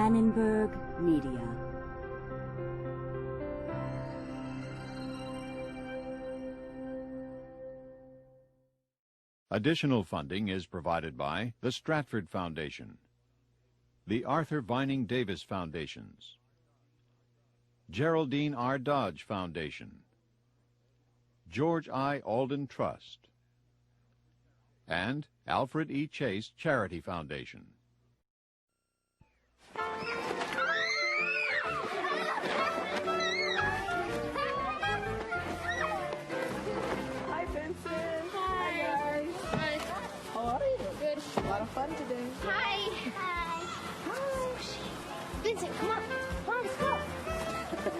Annenberg Media. Additional funding is provided by the Stratford Foundation, the Arthur Vining Davis Foundations, Geraldine R. Dodge Foundation, George I. Alden Trust, and Alfred E. Chase Charity Foundation. Hi, Vincent. Hi, guys. Hi. How are you? Good. A lot of fun today. Hi. Hi. Vincent, come on. Come on, let's go. You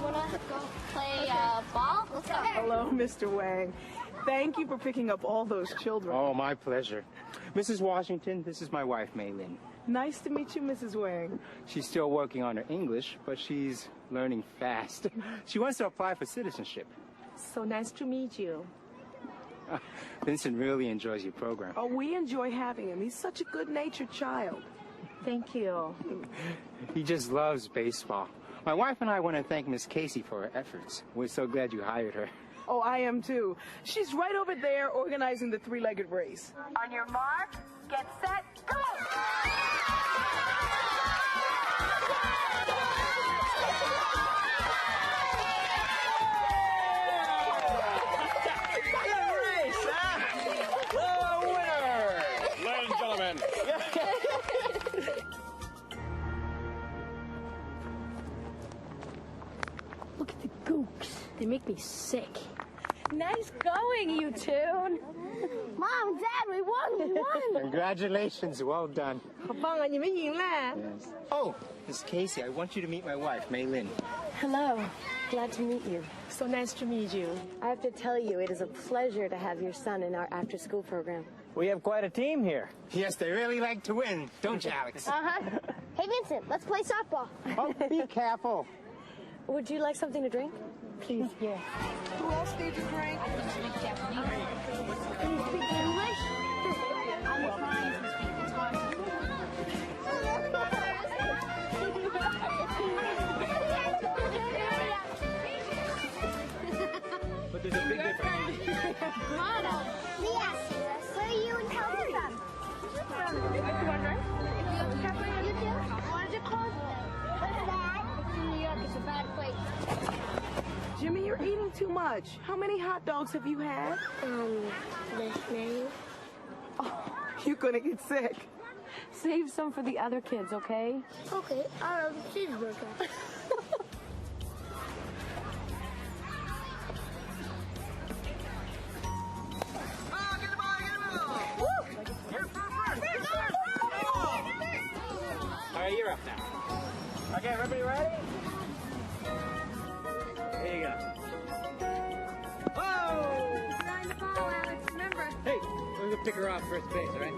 wanna go play ball? Let's go. Hello, Mr. Wang. Thank you for picking up all those children. Oh, my pleasure. Mrs. Washington, this is my wife, Maylin. Nice to meet you, Mrs. Wang. She's still working on her English, but she's learning fast. She wants to apply for citizenship. So nice to meet you. Vincent really enjoys your program. Oh, we enjoy having him. He's such a good-natured child. Thank you. He just loves baseball. My wife and I want to thank Miss Casey for her efforts. We're so glad you hired her. Oh, I am too. She's right over there organizing the three-legged race. On your mark, get set, go! Ladies and gentlemen. Look at the gooks. They make me sick. Nice going, you two. Mom, Dad, we won. We won. Congratulations, well done. 好棒啊，你们赢了。 Yes. Oh, Miss Casey, I want you to meet my wife, Maylin. Hello. Glad to meet you. So nice to meet you. I have to tell you, it is a pleasure to have your son in our after-school program. We have quite a team here. Yes, they really like to win, don't you, Alex? Uh-huh. Hey, Vincent, let's play softball. Oh, be careful. Would you like something to drink? Please, yes. Who else needs a drink? Can you speak English? I'm trying to speak. It's hard. But there's a big difference. Motto. Yes. Where are you and Kelsey from? You too? What is it called? What's that? It's in New York. It's a bad place. Jimmy, you're eating too much. How many hot dogs have you had? This many. Oh, you're gonna get sick. Save some for the other kids, okay? Okay, cheeseburger. All right, you're up now. Okay, everybody ready? Here you go. Whoa! Sign the ball, Alex. Remember. Hey, we're gonna pick her off first base, all right?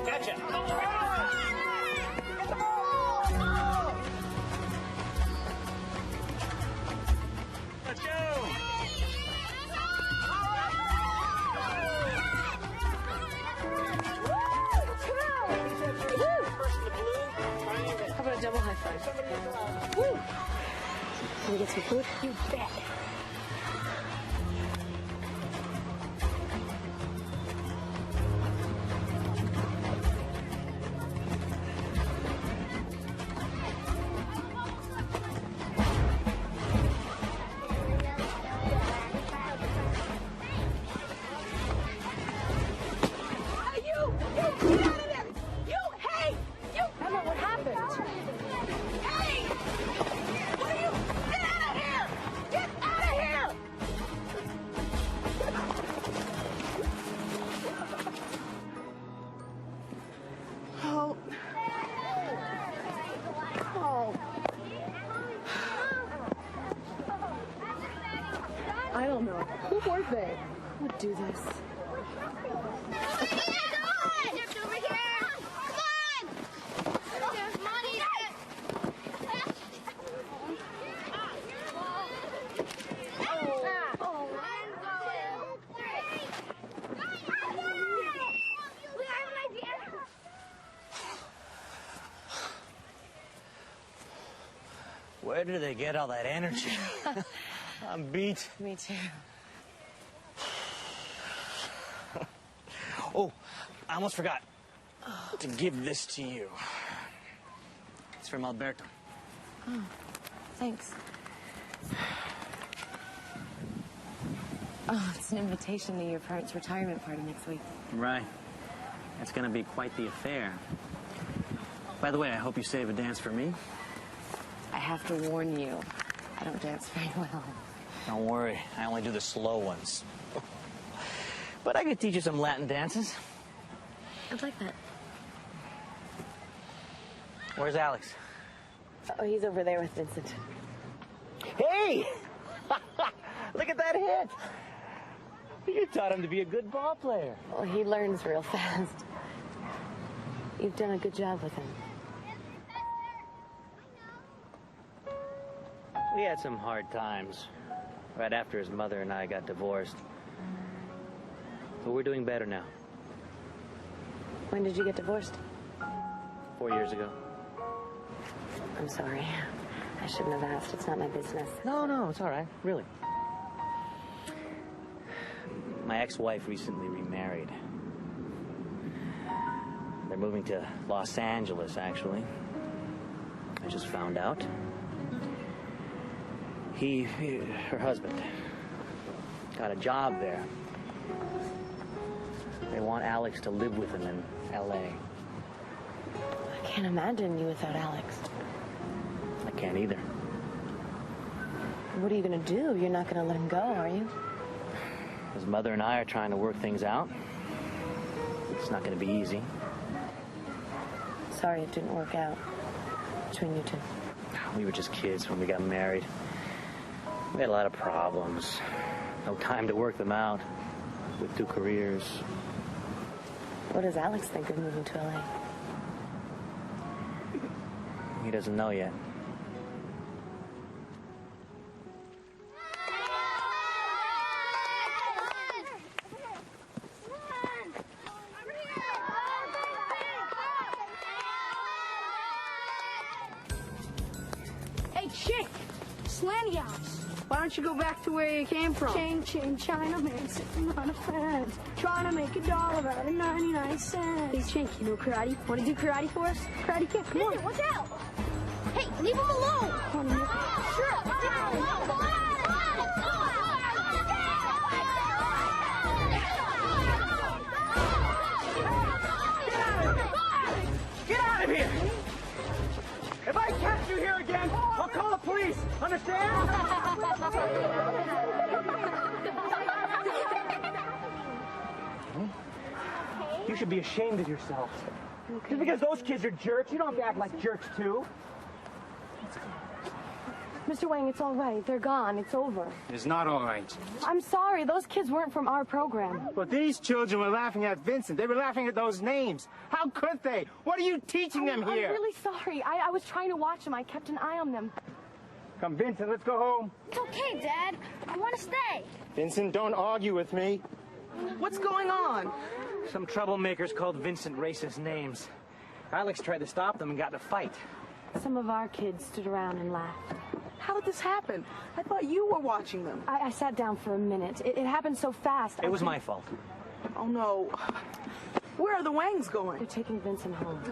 Gotcha! Let's go! How about a double high five? Woo! Can we get some food? You bet. Oh. Oh. I don't know. Who were they? Who would do this? Over here. Come on. Come on, Ethan. Where do they get all that energy? I'm beat. Me too. Oh, I almost forgot to give this to you. It's from Alberto. Oh, thanks. Oh, it's an invitation to your parents' retirement party next week. Right. It's gonna be quite the affair. By the way, I hope you save a dance for me. I have to warn you, I don't dance very well. Don't worry, I only do the slow ones. But I could teach you some Latin dances. I'd like that. Where's Alex? Oh, he's over there with Vincent. Hey! Look at that hit! You taught him to be a good ball player. Well, he learns real fast. You've done a good job with him. We had some hard times right after his mother and I got divorced. But we're doing better now. When did you get divorced? 4 years ago. I'm sorry. I shouldn't have asked. It's not my business. No, it's all right. Really. My ex-wife recently remarried. They're moving to Los Angeles, actually. I just found out. Her husband, got a job there. They want Alex to live with them in L.A. I can't imagine you without Alex. I can't either. What are you going to do? You're not going to let him go, are you? His mother and I are trying to work things out. It's not going to be easy. Sorry it didn't work out between you two. We were just kids when we got married. We had a lot of problems. No time to work them out with 2 careers. What does Alex think of moving to LA? He doesn't know yet. Hey, chick! Slanty eyes. Why don't you go back to where you came from? Chain, Chinaman sitting on a fence, trying to make $1 out of 99 cents. Hey, Chink, you know karate? Want to do karate for us? Karate kick, come on. Watch out! Hey, leave him alone! Sure, leave him alone! Get out of here! If I catch you here again, I'll call the police. Understand? You should be ashamed of yourselves. Just because those kids are jerks, you don't have to act like jerks too. Mr. Wang, it's all right. They're gone. It's over. It's not all right. I'm sorry. Those kids weren't from our program. But these children were laughing at Vincent. They were laughing at those names. How could they? What are you teaching them here? I'm really sorry. I was trying to watch them. I kept an eye on them. Come, Vincent, let's go home. It's okay, Dad. I want to stay. Vincent, don't argue with me. What's going on? Some troublemakers called Vincent racist names. Alex tried to stop them and got in a fight. Some of our kids stood around and laughed. How did this happen? I thought you were watching them. I sat down for a minute. It happened so fast. It was my fault. Oh, no. Where are the Wangs They're going? taking Vincent home.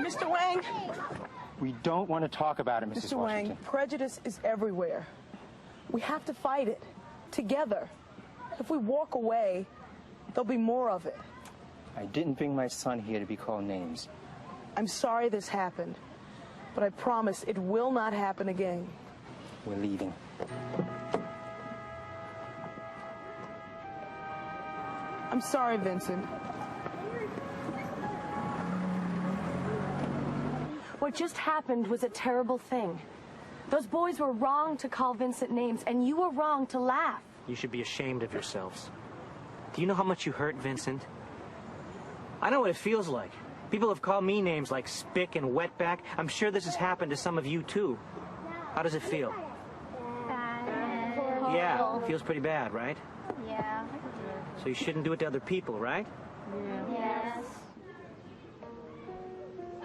Mr. Wang? We don't want to talk about it, Mrs. Mr. Wang, prejudice is everywhere. We have to fight it together. If we walk away, there'll be more of it. I didn't bring my son here to be called names. I'm sorry this happened, but I promise it will not happen again. We're leaving. I'm sorry, Vincent. What just happened was a terrible thing. Those boys were wrong to call Vincent names, and you were wrong to laugh. You should be ashamed of yourselves. Do you know how much you hurt Vincent? I know what it feels like. People have called me names like Spick and Wetback. I'm sure this has happened to some of you, too. How does it feel? Yeah, it feels pretty bad, right? Yeah. So you shouldn't do it to other people, right? Yes.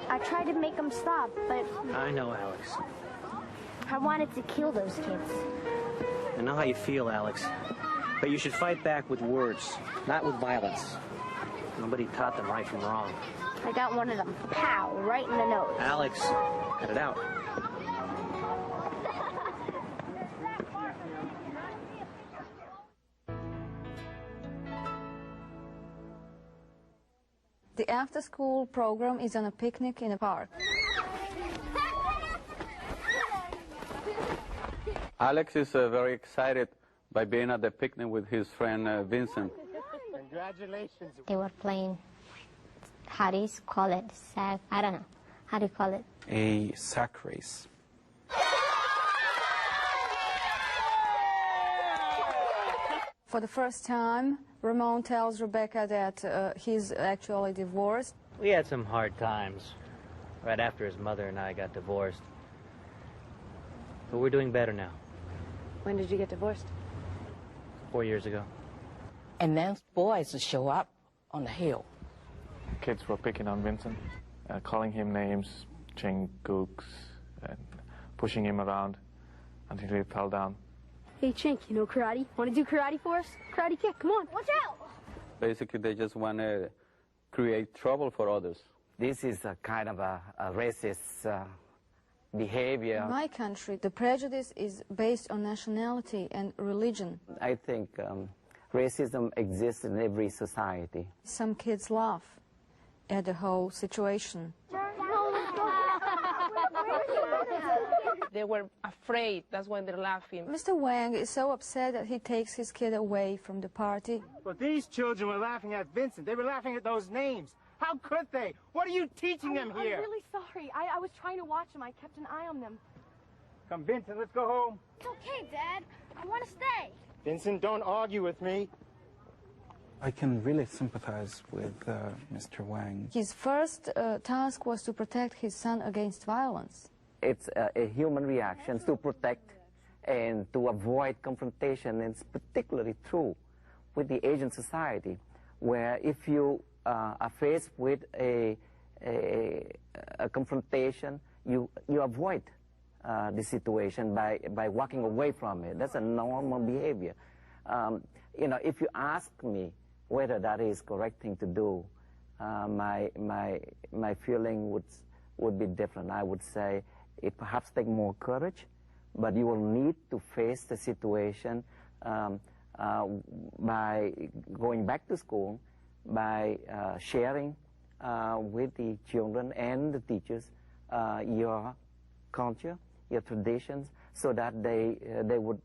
I tried to make them stop, but I know, Alex. I wanted to kill those kids. I know how you feel, Alex. But you should fight back with words, not with violence. Nobody taught them right from wrong. I got one of them, pow, right in the nose. Alex, cut it out. The after-school program is on a picnic in a park. Alex is very excited by being at the picnic with his friend Vincent. Congratulations. They were playing, how do you call it? Sack, I don't know. How do you call it? A sack race. For the first time, Ramon tells Rebecca that he's actually divorced. We had some hard times right after his mother and I got divorced. But we're doing better now. When did you get divorced? 4 years ago. And then boys show up on the hill. Kids were picking on Vincent, calling him names, saying gooks, and pushing him around until he fell down. Hey, Chink, you know karate? Want to do karate for us? Karate kick, come on. Watch out! Basically, they just want to create trouble for others. This is a kind of a racist behavior. In my country, the prejudice is based on nationality and religion. I think racism exists in every society. Some kids laugh at the whole situation. They were afraid, that's why they're laughing. Mr. Wang is so upset that he takes his kid away from the party. But these children were laughing at Vincent. They were laughing at those names. How could they? What are you teaching them here? I'm really sorry. I was trying to watch them. I kept an eye on them. Come, Vincent, let's go home. It's okay, Dad. I want to stay. Vincent, don't argue with me. I can really sympathize with Mr. Wang. His first task was to protect his son against violence. It's a human reaction to protect and to avoid confrontation. And it's particularly true with the Asian society, where if you are faced with a confrontation, you avoid the situation by walking away from it. That's a normal behavior. You know, if you ask me whether that is correct thing to do, my feeling would be different. I would say it perhaps take more courage, but you will need to face the situation by going back to school, by sharing with the children and the teachers your culture, your traditions, so that they would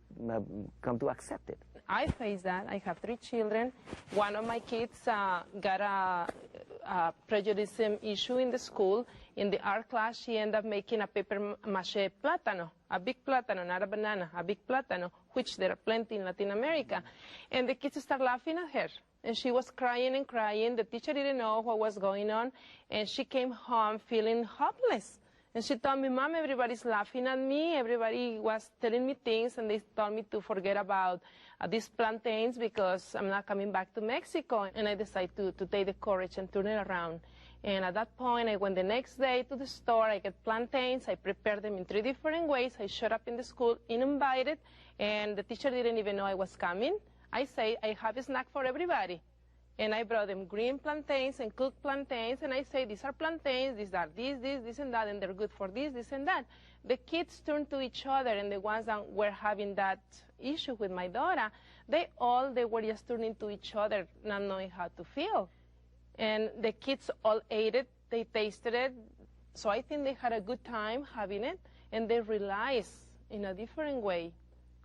come to accept it. I face that. I have 3 children. One of my kids got a prejudice issue in the school. In the art class, she ended up making a paper mache plátano, a big plátano, not a banana, a big plátano, which there are plenty in Latin America. And the kids start laughing at her. And she was crying and crying. The teacher didn't know what was going on. And she came home feeling hopeless. And she told me, Mom, everybody's laughing at me. Everybody was telling me things, and they told me to forget about these plantains because I'm not coming back to Mexico. And I decided to take the courage and turn it around. And at that point, I went the next day to the store. I get plantains. I prepared them in 3 different ways. I showed up in the school uninvited, and the teacher didn't even know I was coming. I say, I have a snack for everybody. And I brought them green plantains and cooked plantains, and I say, these are plantains, these are this, and that, and they're good for this, and that. The kids turned to each other, and the ones that were having that issue with my daughter, they were just turning to each other, not knowing how to feel. And the kids all ate it, they tasted it, so I think they had a good time having it, and they realized in a different way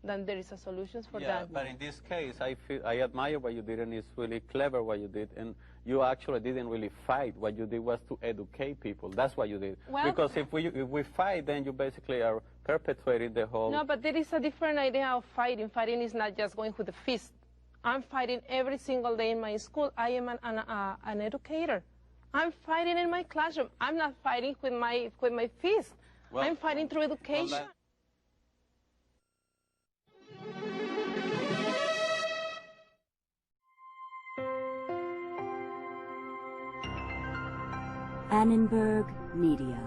that there is a solution for that. But in this case, I admire what you did, and it's really clever what you did, and you actually didn't really fight. What you did was to educate people. That's what you did. Well, because if we fight, then you basically are perpetuating the whole... No, but there is a different idea of fighting. Fighting is not just going with the fist. I'm fighting every single day in my school. I am an educator. I'm fighting in my classroom. I'm not fighting with my fist. Well, I'm fighting through education. Annenberg Media.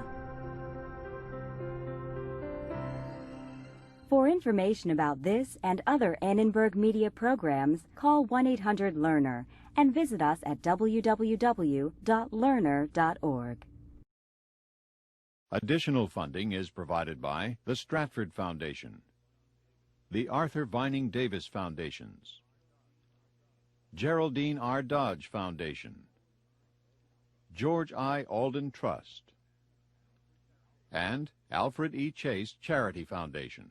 For information about this and other Annenberg Media programs, call 1-800-LEARNER and visit us at www.learner.org. Additional funding is provided by the Stratford Foundation, the Arthur Vining Davis Foundations, Geraldine R. Dodge Foundation, George I. Alden Trust, and Alfred E. Chase Charity Foundation.